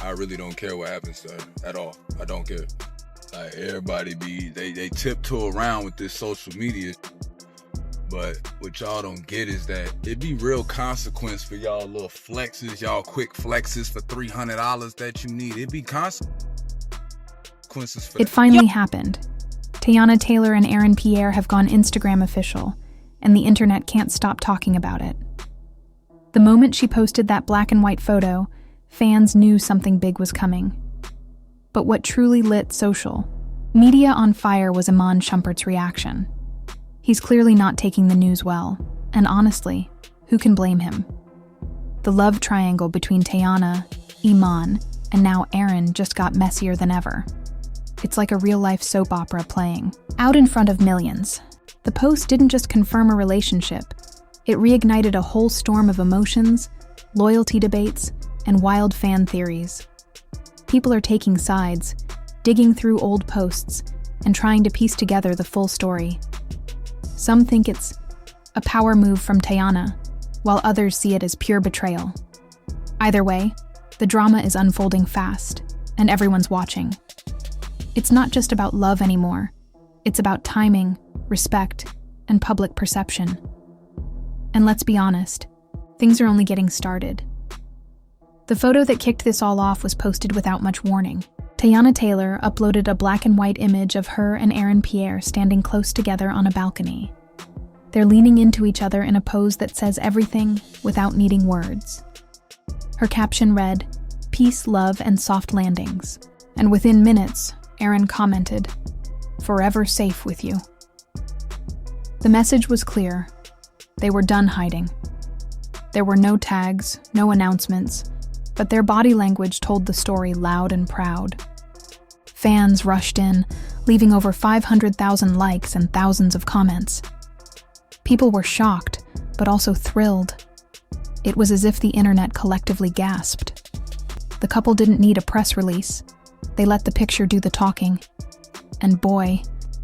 I really don't care what happens to her at all. I don't care. Like, everybody they tiptoe around with this social media. But what y'all don't get is that it be real consequence for y'all little flexes, y'all quick flexes for $300 that you need. It be consequences for It finally happened. Teyana Taylor and Aaron Pierre have gone Instagram official, and the internet can't stop talking about it. The moment she posted that black and white photo, fans knew something big was coming. But what truly lit social media on fire was Iman Shumpert's reaction. He's clearly not taking the news well, and honestly, who can blame him? The love triangle between Teyana, Iman, and now Aaron just got messier than ever. It's like a real-life soap opera playing out in front of millions. The post didn't just confirm a relationship, it reignited a whole storm of emotions, loyalty debates, and wild fan theories. People are taking sides, digging through old posts, and trying to piece together the full story. Some think it's a power move from Teyana, while others see it as pure betrayal. Either way, the drama is unfolding fast, and everyone's watching. It's not just about love anymore. It's about timing, respect, and public perception. And let's be honest, things are only getting started. The photo that kicked this all off was posted without much warning. Teyana Taylor uploaded a black and white image of her and Aaron Pierre standing close together on a balcony. They're leaning into each other in a pose that says everything without needing words. Her caption read, "Peace, love, and soft landings." And within minutes, Aaron commented, "Forever safe with you." The message was clear. They were done hiding. There were no tags, no announcements, but their body language told the story loud and proud. Fans rushed in, leaving over 500,000 likes and thousands of comments. People were shocked, but also thrilled. It was as if the internet collectively gasped. The couple didn't need a press release. They let the picture do the talking. And boy,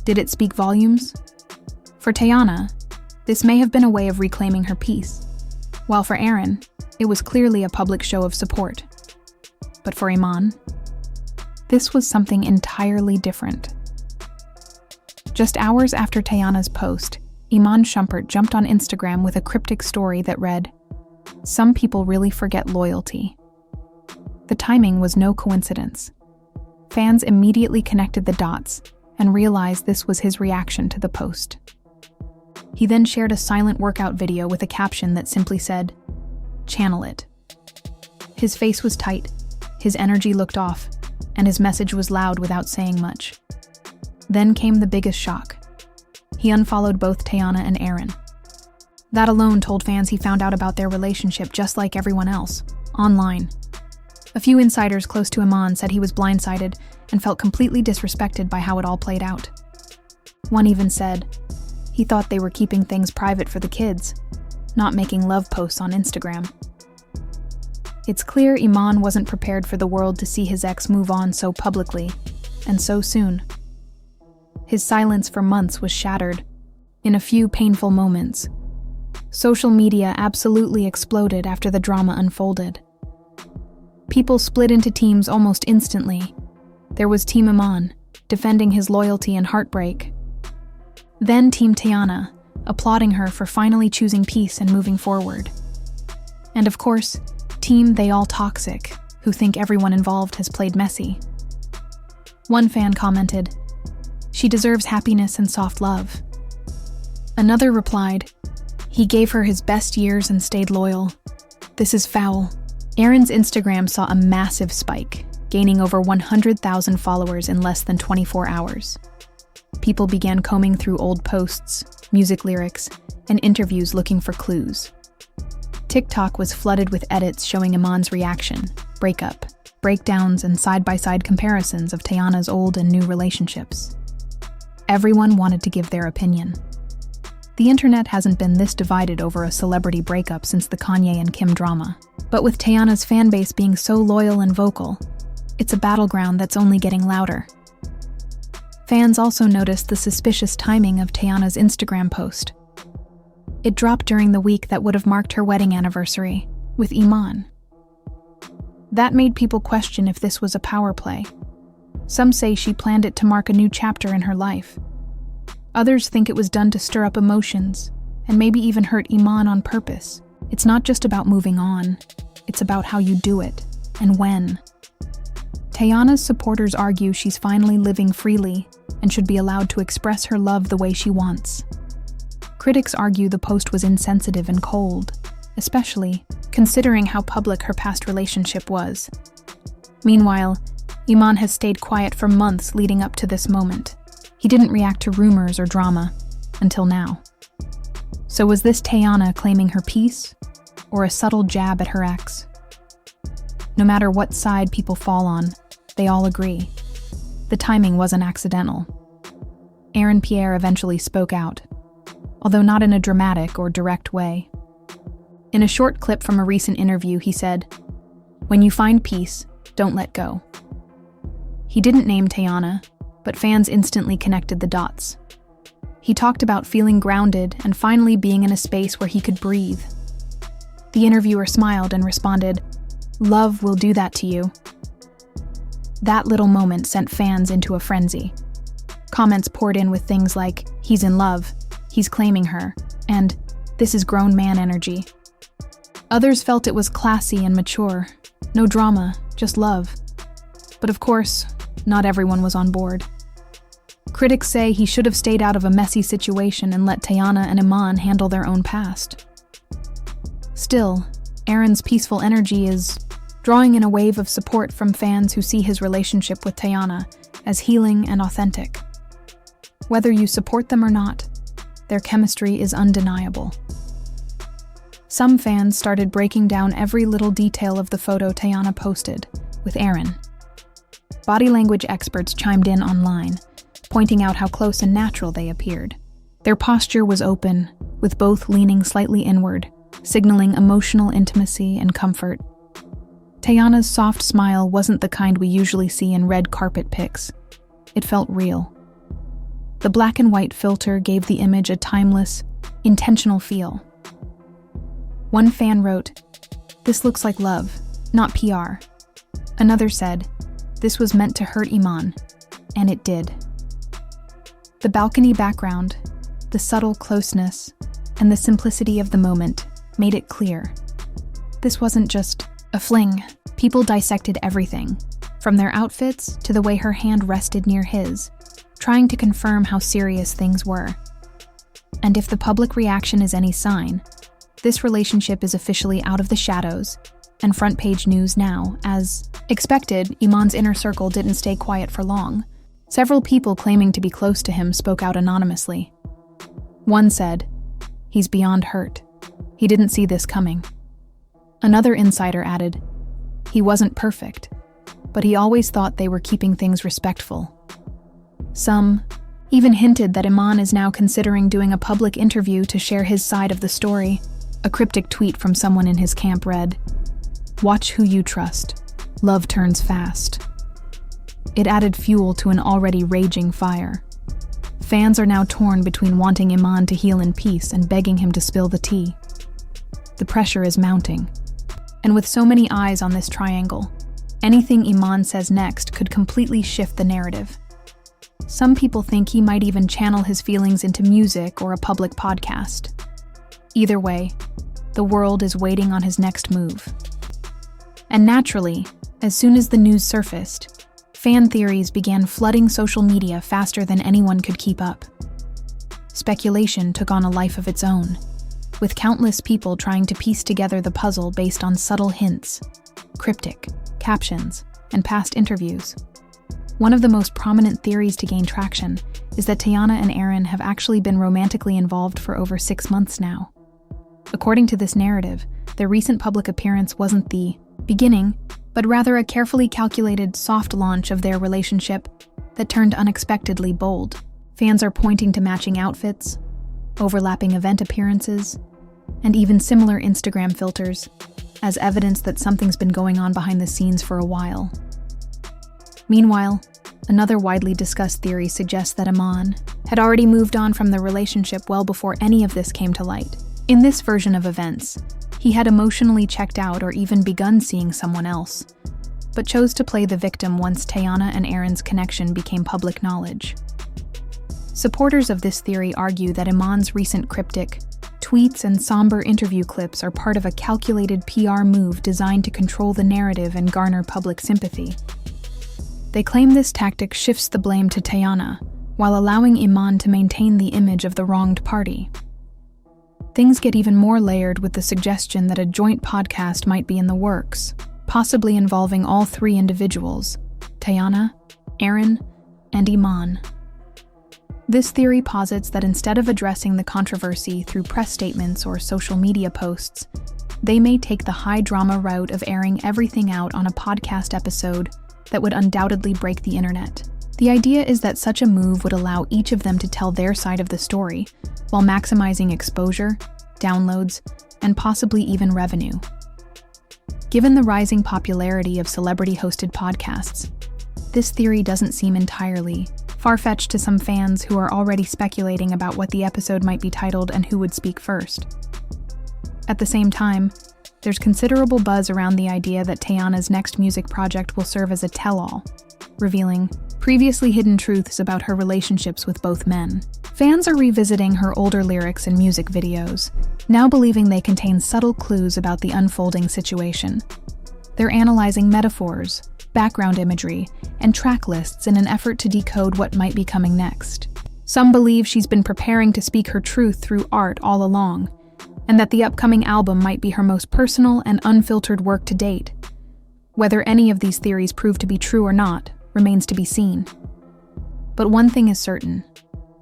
did it speak volumes. For Teyana, this may have been a way of reclaiming her peace, while for Aaron, it was clearly a public show of support. But for Iman, this was something entirely different. Just hours after Teyana's post, Iman Shumpert jumped on Instagram with a cryptic story that read, "Some people really forget loyalty." The timing was no coincidence. Fans immediately connected the dots and realized this was his reaction to the post. He then shared a silent workout video with a caption that simply said, "Channel it." His face was tight, his energy looked off, and his message was loud without saying much. Then came the biggest shock. He unfollowed both Teyana and Aaron. That alone told fans he found out about their relationship just like everyone else, online. A few insiders close to Iman said he was blindsided and felt completely disrespected by how it all played out. One even said, he thought they were keeping things private for the kids, not making love posts on Instagram. It's clear Iman wasn't prepared for the world to see his ex move on so publicly, and so soon. His silence for months was shattered in a few painful moments. Social media absolutely exploded after the drama unfolded. People split into teams almost instantly. There was Team Iman, defending his loyalty and heartbreak. Then Team Teyana, applauding her for finally choosing peace and moving forward. And of course, Team They All Toxic, who think everyone involved has played messy. One fan commented, "She deserves happiness and soft love." Another replied, "He gave her his best years and stayed loyal. This is foul." Aaron's Instagram saw a massive spike, gaining over 100,000 followers in less than 24 hours. People began combing through old posts, music lyrics, and interviews looking for clues. TikTok was flooded with edits showing Iman's reaction, breakup, breakdowns, and side-by-side comparisons of Teyana's old and new relationships. Everyone wanted to give their opinion. The internet hasn't been this divided over a celebrity breakup since the Kanye and Kim drama. But with Teyana's fanbase being so loyal and vocal, it's a battleground that's only getting louder. Fans also noticed the suspicious timing of Teyana's Instagram post. It dropped during the week that would have marked her wedding anniversary with Iman. That made people question if this was a power play. Some say she planned it to mark a new chapter in her life. Others think it was done to stir up emotions, and maybe even hurt Iman on purpose. It's not just about moving on, it's about how you do it, and when. Teyana's supporters argue she's finally living freely and should be allowed to express her love the way she wants. Critics argue the post was insensitive and cold, especially considering how public her past relationship was. Meanwhile, Iman has stayed quiet for months leading up to this moment. He didn't react to rumors or drama until now. So was this Teyana claiming her peace, or a subtle jab at her ex? No matter what side people fall on, they all agree. The timing wasn't accidental. Pierre eventually spoke out, although not in a dramatic or direct way. In a short clip from a recent interview, he said, "When you find peace, don't let go." He didn't name Teyana, but fans instantly connected the dots. He talked about feeling grounded and finally being in a space where he could breathe. The interviewer smiled and responded, "Love will do that to you." That little moment sent fans into a frenzy. Comments poured in with things like, "He's in love," "He's claiming her," and "This is grown man energy." Others felt it was classy and mature. No drama, just love. But of course, not everyone was on board. Critics say he should have stayed out of a messy situation and let Teyana and Iman handle their own past. Still, Aaron's peaceful energy is drawing in a wave of support from fans who see his relationship with Teyana as healing and authentic. Whether you support them or not, their chemistry is undeniable. Some fans started breaking down every little detail of the photo Teyana posted with Aaron. Body language experts chimed in online, pointing out how close and natural they appeared. Their posture was open, with both leaning slightly inward, signaling emotional intimacy and comfort. Teyana's soft smile wasn't the kind we usually see in red carpet pics. It felt real. The black and white filter gave the image a timeless, intentional feel. One fan wrote, "This looks like love, not PR." Another said, "This was meant to hurt Iman," and it did. The balcony background, the subtle closeness, and the simplicity of the moment made it clear. This wasn't just a fling. People dissected everything, from their outfits to the way her hand rested near his, trying to confirm how serious things were. And if the public reaction is any sign, this relationship is officially out of the shadows and front page news now. As expected, Iman's inner circle didn't stay quiet for long. Several people claiming to be close to him spoke out anonymously. One said, "He's beyond hurt. He didn't see this coming." Another insider added, "He wasn't perfect, but he always thought they were keeping things respectful." Some even hinted that Iman is now considering doing a public interview to share his side of the story. A cryptic tweet from someone in his camp read, "Watch who you trust. Love turns fast." It added fuel to an already raging fire. Fans are now torn between wanting Iman to heal in peace and begging him to spill the tea. The pressure is mounting. And with so many eyes on this triangle, anything Iman says next could completely shift the narrative. Some people think he might even channel his feelings into music or a public podcast. Either way, the world is waiting on his next move. And naturally, as soon as the news surfaced, fan theories began flooding social media faster than anyone could keep up. Speculation took on a life of its own, with countless people trying to piece together the puzzle based on subtle hints, cryptic captions, and past interviews. One of the most prominent theories to gain traction is that Teyana and Aaron have actually been romantically involved for over 6 months now. According to this narrative, their recent public appearance wasn't the beginning, but rather a carefully calculated soft launch of their relationship that turned unexpectedly bold. Fans are pointing to matching outfits, overlapping event appearances, and even similar Instagram filters as evidence that something's been going on behind the scenes for a while. Meanwhile, another widely discussed theory suggests that Iman had already moved on from the relationship well before any of this came to light. In this version of events, He had emotionally checked out or even begun seeing someone else, but chose to play the victim once Teyana and Aaron's connection became public knowledge. Supporters of this theory argue that Iman's recent cryptic tweets and somber interview clips are part of a calculated PR move designed to control the narrative and garner public sympathy. They claim this tactic shifts the blame to Teyana, while allowing Iman to maintain the image of the wronged party. Things get even more layered with the suggestion that a joint podcast might be in the works, possibly involving all three individuals, Teyana, Aaron, and Iman. This theory posits that instead of addressing the controversy through press statements or social media posts, they may take the high-drama route of airing everything out on a podcast episode that would undoubtedly break the internet. The idea is that such a move would allow each of them to tell their side of the story, while maximizing exposure, downloads, and possibly even revenue. Given the rising popularity of celebrity-hosted podcasts, this theory doesn't seem entirely far-fetched to some fans who are already speculating about what the episode might be titled and who would speak first. At the same time, there's considerable buzz around the idea that Teyana's next music project will serve as a tell-all, revealing previously hidden truths about her relationships with both men. Fans are revisiting her older lyrics and music videos, now believing they contain subtle clues about the unfolding situation. They're analyzing metaphors, background imagery, and track lists in an effort to decode what might be coming next. Some believe she's been preparing to speak her truth through art all along, and that the upcoming album might be her most personal and unfiltered work to date. Whether any of these theories prove to be true or not remains to be seen. But one thing is certain: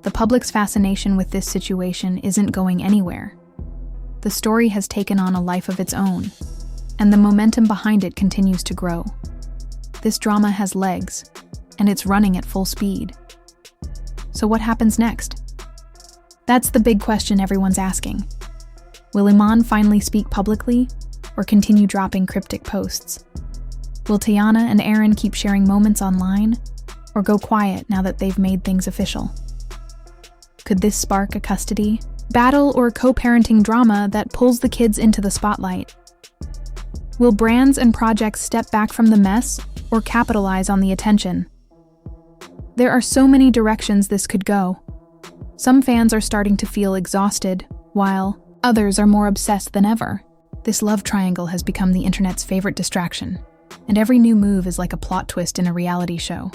the public's fascination with this situation isn't going anywhere. The story has taken on a life of its own, and the momentum behind it continues to grow. This drama has legs, and it's running at full speed. So what happens next? That's the big question everyone's asking. Will Iman finally speak publicly, or continue dropping cryptic posts? Will Teyana and Aaron keep sharing moments online, or go quiet now that they've made things official? Could this spark a custody battle or co-parenting drama that pulls the kids into the spotlight? Will brands and projects step back from the mess or capitalize on the attention? There are so many directions this could go. Some fans are starting to feel exhausted, while others are more obsessed than ever. This love triangle has become the internet's favorite distraction, and every new move is like a plot twist in a reality show.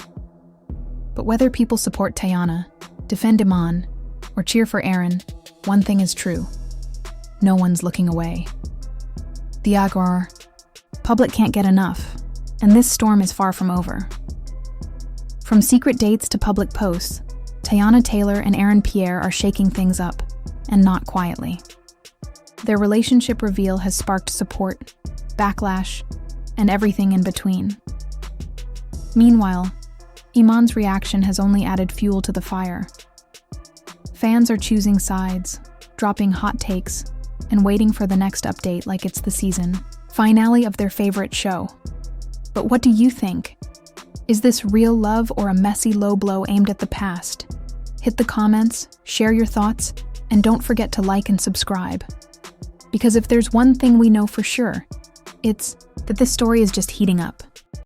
But whether people support Teyana, defend Iman, or cheer for Aaron, one thing is true: no one's looking away. The public can't get enough, and this storm is far from over. From secret dates to public posts, Teyana Taylor and Aaron Pierre are shaking things up, and not quietly. Their relationship reveal has sparked support, backlash, and everything in between. Meanwhile, Iman's reaction has only added fuel to the fire. Fans are choosing sides, dropping hot takes, and waiting for the next update like it's the season finale of their favorite show. But what do you think? Is this real love or a messy low blow aimed at the past? Hit the comments, share your thoughts, and don't forget to like and subscribe. Because if there's one thing we know for sure, it's that this story is just heating up.